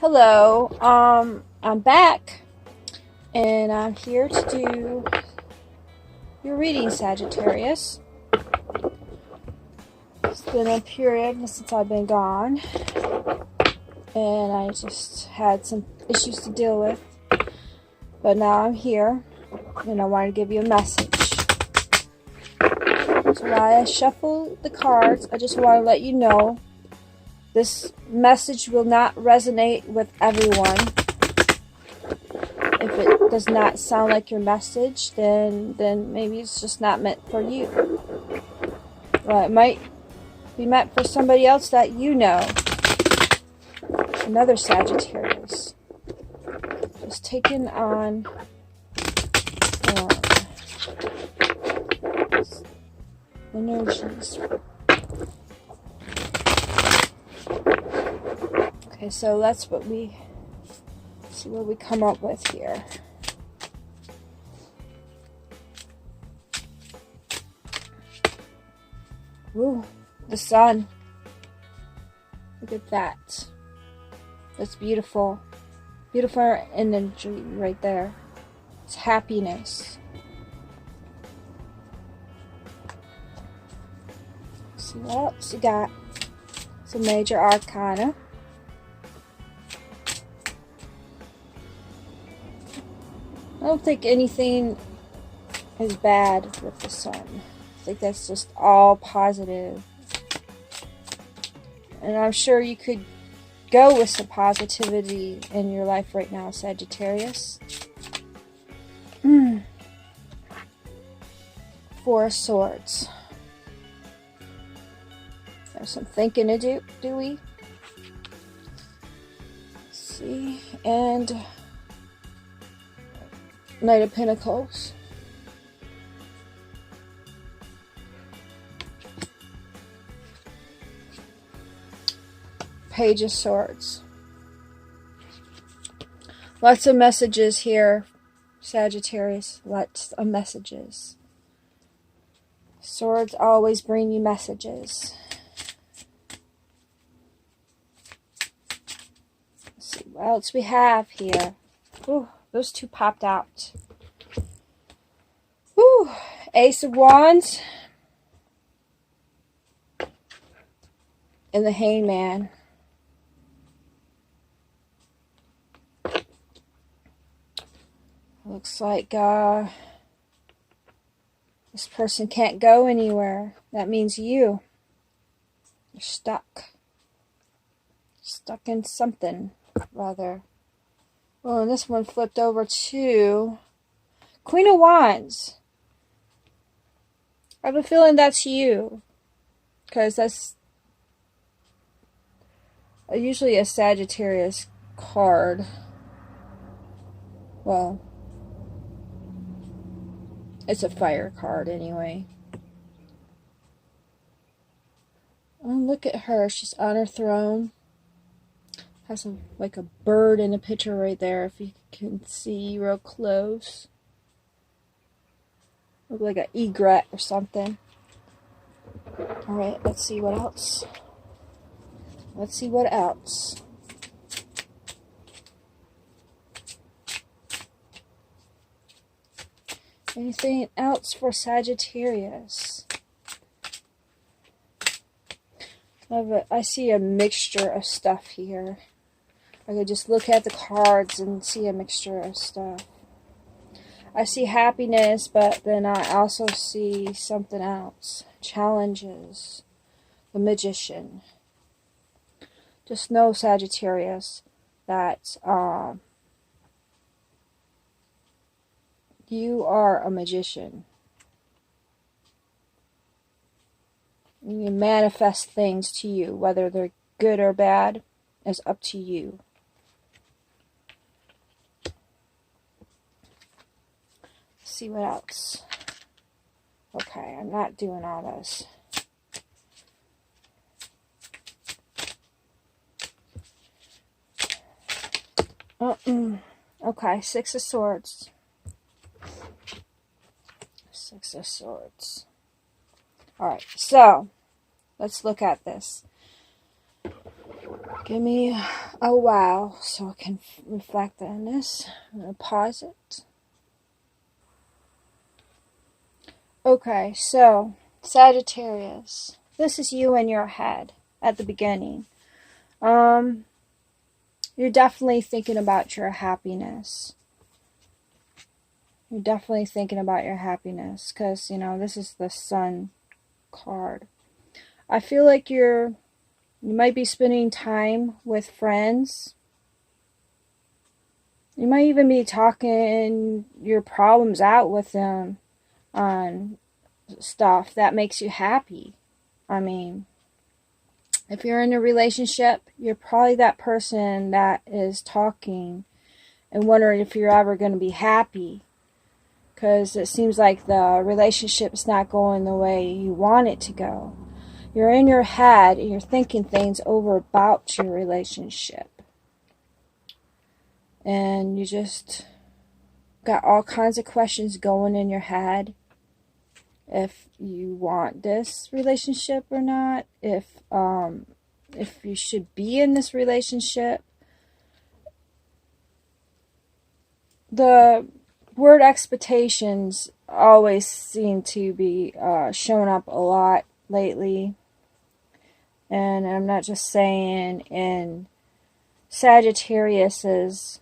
Hello, I'm back, and I'm here to do your reading, Sagittarius. It's been a period since I've been gone, and I just had some issues to deal with, but now I'm here, and I want to give you a message. So while I shuffle the cards, I just want to let you know this message will not resonate with everyone. If it does not sound like your message, then maybe it's just not meant for you. Well, it might be meant for somebody else that you know. Another Sagittarius. Just taking on energies. Okay, so that's what we see what we come up with here. Ooh, the sun. Look at that. That's beautiful. Beautiful energy right there. It's happiness. Let's see what else you got. Some major arcana. I don't think anything is bad with the sun. I think that's just all positive. And I'm sure you could go with some positivity in your life right now, Sagittarius. Four of Swords. There's some thinking to do we? Let's see. And Knight of Pentacles. Page of Swords. Lots of messages here, Sagittarius. Lots of messages. Swords always bring you messages. Let's see what else we have here. Ooh, those two popped out. Ooh, Ace of Wands. And the Hangman. Looks like this person can't go anywhere. That means you're stuck. Stuck in something, rather. Well, and this one flipped over to Queen of Wands. I have a feeling that's you. Because that's usually a Sagittarius card. Well, it's a fire card anyway. Oh, look at her. She's on her throne. Has like a bird in a picture right there, if you can see real close. Look like an egret or something. Alright, let's see what else. Let's see what else. Anything else for Sagittarius? I see a mixture of stuff here. I could just look at the cards and see a mixture of stuff. I see happiness, but then I also see something else. Challenges. The Magician. Just know, Sagittarius, that you are a magician. You manifest things to you, whether they're good or bad, is up to you. Let's see what else. Okay, I'm not doing all this. Okay, Six of Swords. Six of Swords. Alright, so let's look at this. Give me a while so I can reflect on this. I'm going to pause it. Okay, so Sagittarius, this is you in your head at the beginning. You're definitely thinking about your happiness. You're definitely thinking about your happiness because, you know, this is the Sun card. I feel like you might be spending time with friends. You might even be talking your problems out with them on stuff that makes you happy. I mean, if you're in a relationship, you're probably that person that is talking and wondering if you're ever going to be happy, because it seems like the relationship's not going the way you want it to go. You're in your head and you're thinking things over about your relationship. And you just got all kinds of questions going in your head. If you want this relationship or not, if you should be in this relationship. The word expectations always seem to be showing up a lot lately. And I'm not just saying in Sagittarius's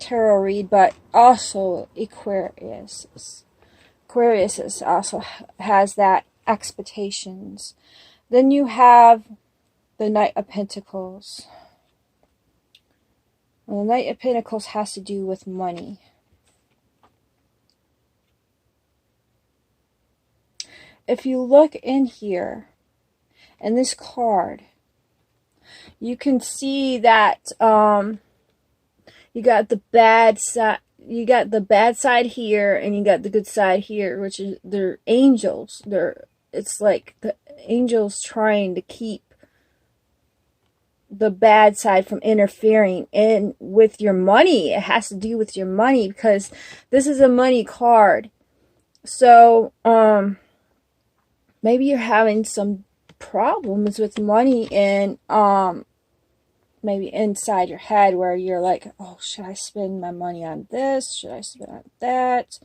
tarot read, but also Aquarius. Aquarius also has that expectations. Then you have the Knight of Pentacles. And the Knight of Pentacles has to do with money. If you look in here, in this card, you can see that you got the bad side. You got the bad side here, and you got the good side here, which is they're angels. It's like the angels trying to keep the bad side from interfering in with your money. It has to do with your money because this is a money card. So, maybe you're having some problems with money and maybe inside your head where you're like, oh, should I spend my money on this? Should I spend on that?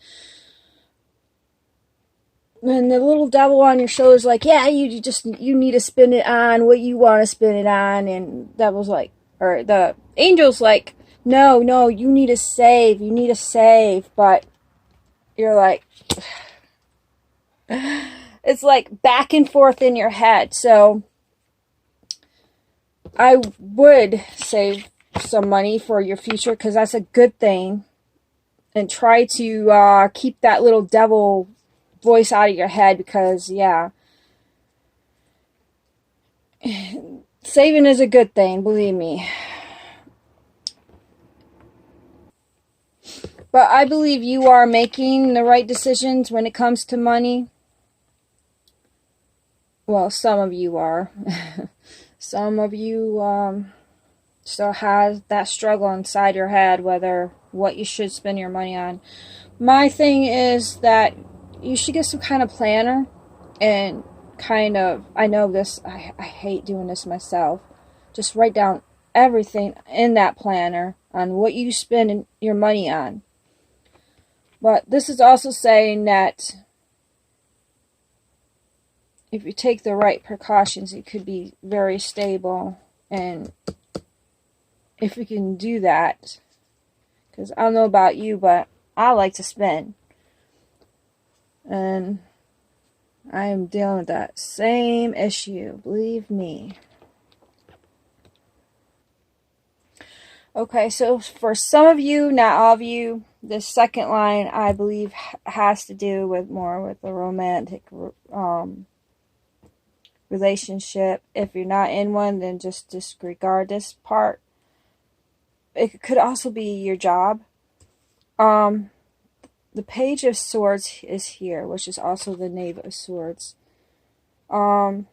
And the little devil on your shoulder is like, yeah, you need to spend it on what you want to spend it on. And devil's like, or the angel's like, no, you need to save. But you're like, it's like back and forth in your head. So I would save some money for your future because that's a good thing. And try to keep that little devil voice out of your head because, yeah, saving is a good thing, believe me. But I believe you are making the right decisions when it comes to money. Well, some of you are. Some of you still have that struggle inside your head whether what you should spend your money on. My thing is that you should get some kind of planner and kind of, I know this, I hate doing this myself, just write down everything in that planner on what you spend your money on. But this is also saying that if you take the right precautions, it could be very stable. And if we can do that, because I don't know about you, but I like to spend. And I am dealing with that same issue, believe me. Okay, so for some of you, not all of you, this second line, I believe, has to do with more with the romantic relationship. If you're not in one, then just disregard this part. It could also be your job. The Page of Swords is here, which is also the Knave of Swords. I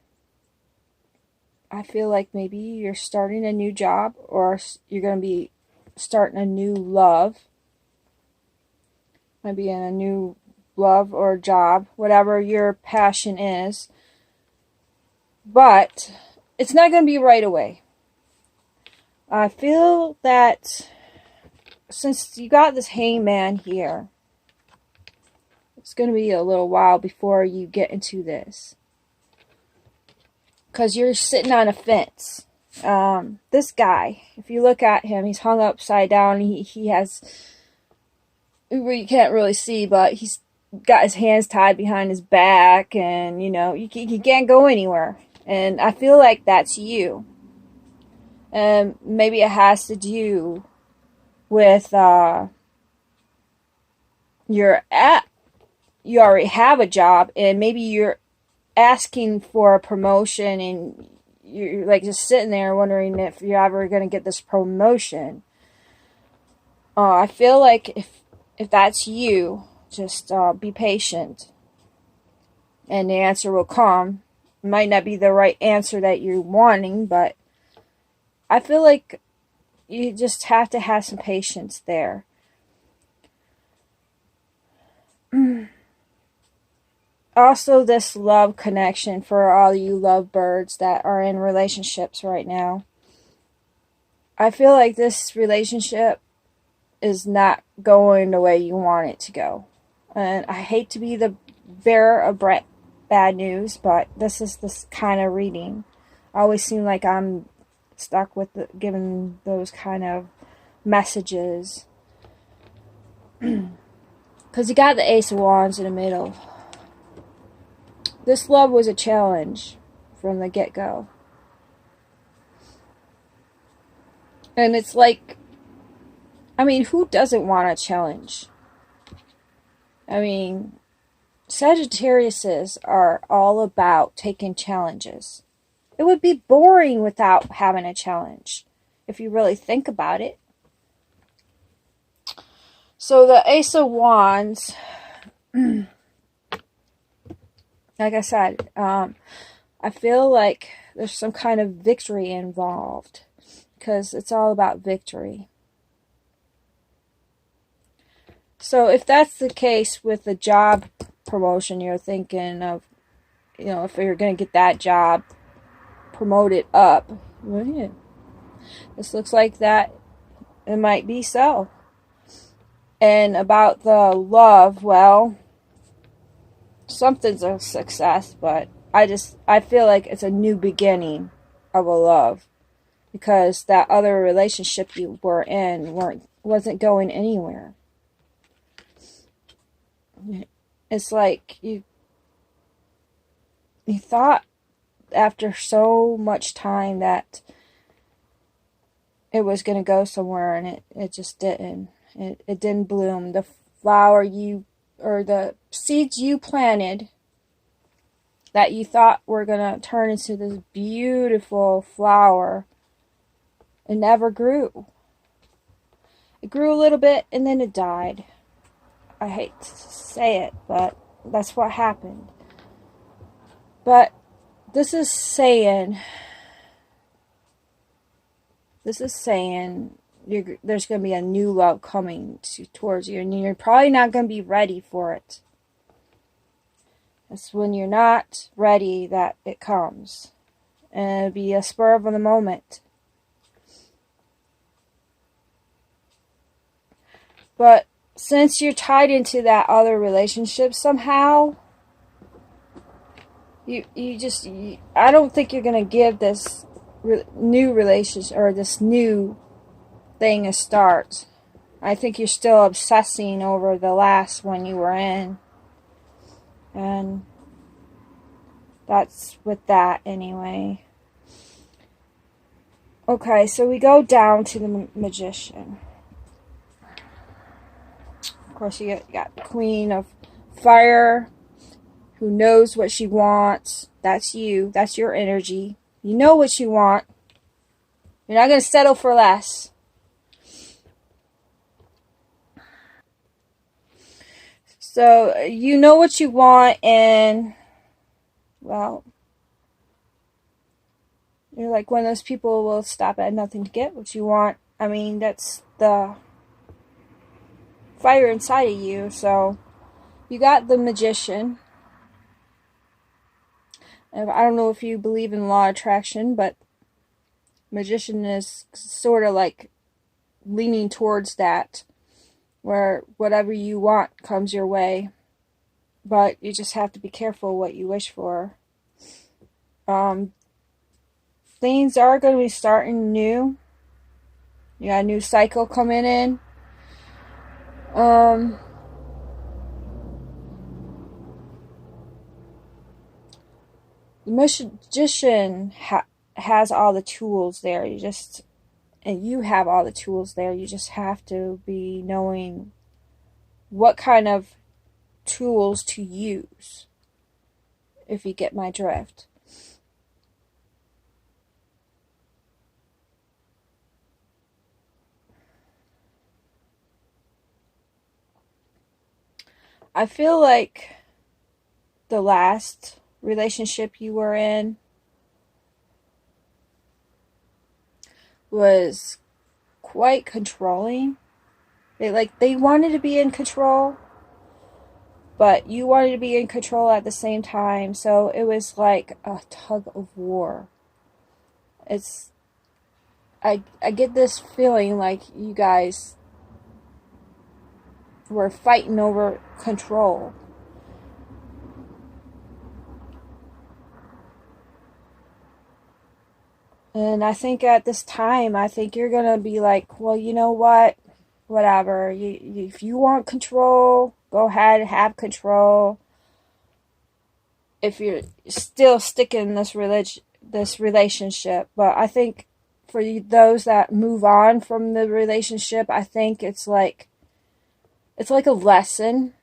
feel like maybe you're starting a new job, or you're going to be starting a new love. Maybe in a new love or job, whatever your passion is. But it's not going to be right away. I feel that since you got this hangman here, it's going to be a little while before you get into this. Because you're sitting on a fence. This guy, if you look at him, he's hung upside down. He has, you can't really see, but he's got his hands tied behind his back, and you know, you can't go anywhere. And I feel like that's you. And maybe it has to do with you already have a job, and maybe you're asking for a promotion, and you're like just sitting there wondering if you're ever going to get this promotion. I feel like if that's you, just be patient, and the answer will come. It might not be the right answer that you're wanting, but I feel like you just have to have some patience there. Also, this love connection for all you lovebirds that are in relationships right now. I feel like this relationship is not going the way you want it to go. And I hate to be the bearer of bad news, but this is this kind of reading. I always seem like I'm stuck with giving those kind of messages. Because you got the Ace of Wands in the middle. This love was a challenge from the get-go. And it's like, I mean, who doesn't want a challenge? I mean, Sagittariuses are all about taking challenges. It would be boring without having a challenge, if you really think about it. So the Ace of Wands, like I said, I feel like there's some kind of victory involved, because it's all about victory. So if that's the case with the job promotion, you're thinking of, you know, if you're going to get that job promoted up, well, yeah, this looks like that it might be so. And about the love, well, something's a success, but I feel like it's a new beginning of a love, because that other relationship you were in wasn't going anywhere. It's like you thought after so much time that it was going to go somewhere, and it just didn't. It didn't bloom. The flower or the seeds you planted that you thought were going to turn into this beautiful flower, it never grew. It grew a little bit and then it died. I hate to say it, but that's what happened. But this is saying there's going to be a new love coming towards you, and you're probably not going to be ready for it. It's when you're not ready that it comes. And it'll be a spur of the moment. But since you're tied into that other relationship somehow, I don't think you're going to give this new relationship or this new thing a start. I think you're still obsessing over the last one you were in. And that's with that anyway. Okay, so we go down to the Magician. Of course, you got the Queen of Fire, who knows what she wants. That's you. That's your energy. You know what you want. You're not going to settle for less. So, you know what you want, and, well, you're like one of those people who will stop at nothing to get what you want. I mean, that's the fire inside of you. So, you got the Magician. I don't know if you believe in law of attraction, but magician is sort of like leaning towards that, where whatever you want comes your way, but you just have to be careful what you wish for. Things are going to be starting new. You got a new cycle coming in. The magician has all the tools there. You have all the tools there. You just have to be knowing what kind of tools to use, if you get my drift. I feel like the last relationship you were in was quite controlling. They wanted to be in control, but you wanted to be in control at the same time, so it was like a tug of war. I get this feeling like you guys were fighting over control. And I think at this time, I think you're going to be like, well, you know what? Whatever. If you want control, go ahead and have control. If you're still sticking in this relationship. But I think for those that move on from the relationship, I think it's like a lesson.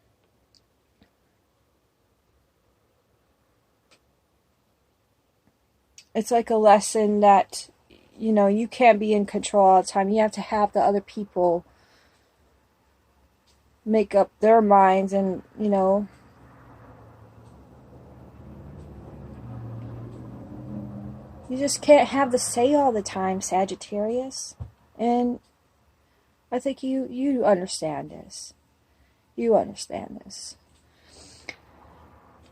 It's like a lesson that, you can't be in control all the time. You have to have the other people make up their minds, and, you just can't have the say all the time, Sagittarius. And I think you understand this. You understand this.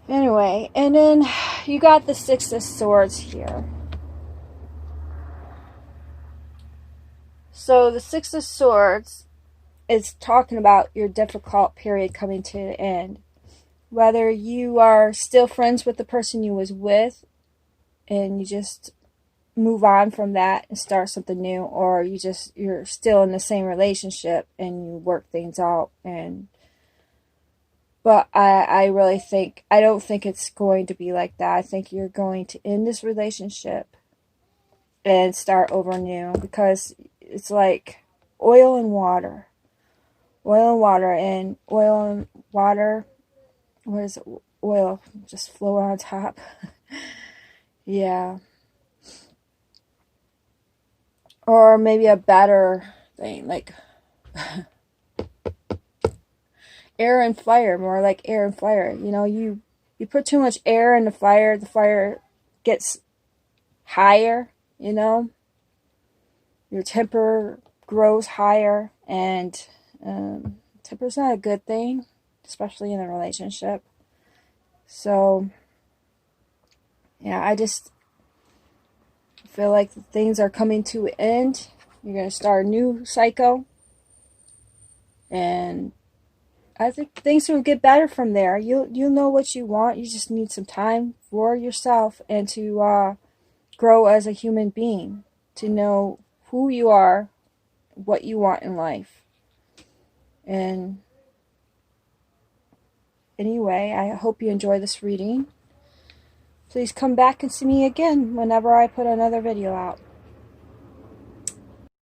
Anyway, and then you got the Six of Swords here. So the Six of Swords is talking about your difficult period coming to an end. Whether you are still friends with the person you was with and you just move on from that and start something new, or you're still in the same relationship and you work things out. But I really think, I don't think it's going to be like that. I think you're going to end this relationship and start over new, because it's like oil and water. Oil and water, and oil and water, what is it? Oil just flow on top. Yeah. Or maybe a better thing, like air and fire, more like air and fire. You put too much air in the fire gets higher, your temper grows higher, and temper's not a good thing, especially in a relationship. So, yeah, I just feel like things are coming to an end. You're going to start a new cycle, and I think things will get better from there. You'll know what you want. You just need some time for yourself and to grow as a human being, to know who you are, what you want in life. And anyway, I hope you enjoy this reading. Please come back and see me again whenever I put another video out.